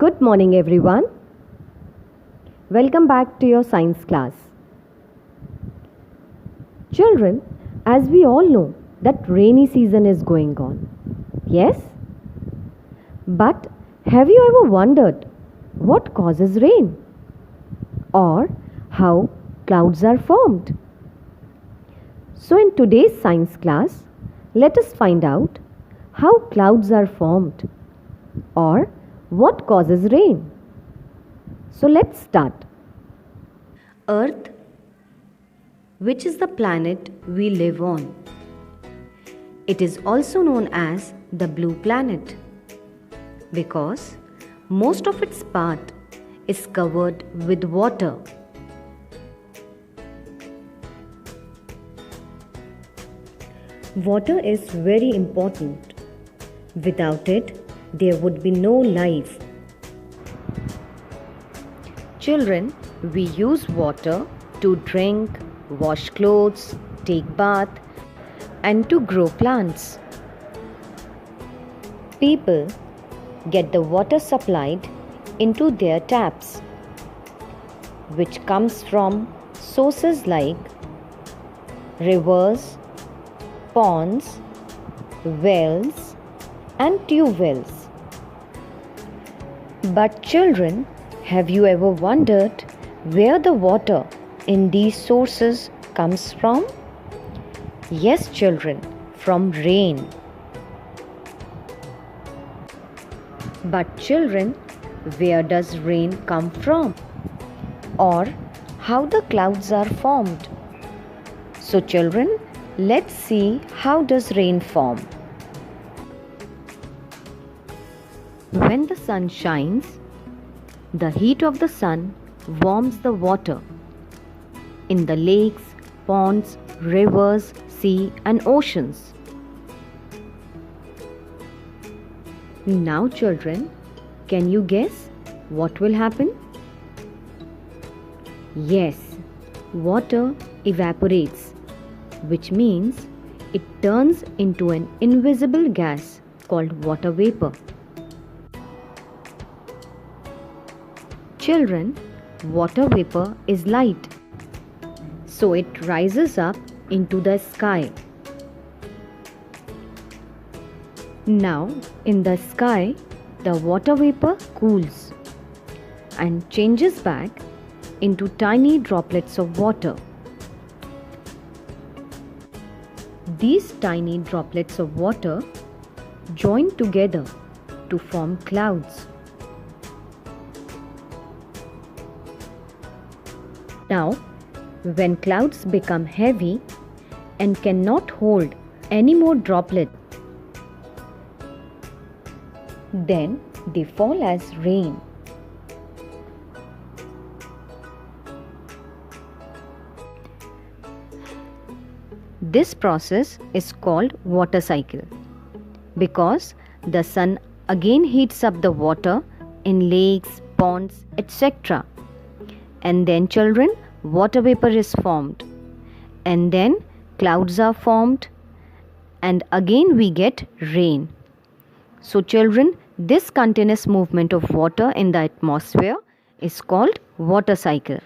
Good morning, everyone. Welcome back to your science class. Children, as we all know that rainy season is going on. Yes? But have you ever wondered what causes rain? Or how clouds are formed? So in today's science class, let us find out how clouds are formed or what causes rain. So let's start. Earth, which is the planet we live on. It is also known as the blue planet because most of its part is covered with water. Water is very important. Without it, there would be no life. Children, we use water to drink, wash clothes, take bath, and to grow plants. People get the water supplied into their taps, which comes from sources like rivers, ponds, wells, and tube wells. But children, have you ever wondered where the water in these sources comes from? Yes, children, from rain. But children, where does rain come from? Or how the clouds are formed? So children, let's see how does rain form. When the sun shines, the heat of the sun warms the water in the lakes, ponds, rivers, sea and oceans. Now children, can you guess what will happen? Yes, water evaporates, which means it turns into an invisible gas called water vapor. Children, water vapor is light, so it rises up into the sky. Now, in the sky, the water vapor cools and changes back into tiny droplets of water. These tiny droplets of water join together to form clouds. Now, when clouds become heavy and cannot hold any more droplets, then they fall as rain. This process is called water cycle because the sun again heats up the water in lakes, ponds, etc. And then children, water vapor is formed, and then clouds are formed, and again we get rain. So children, this continuous movement of water in the atmosphere is called water cycle.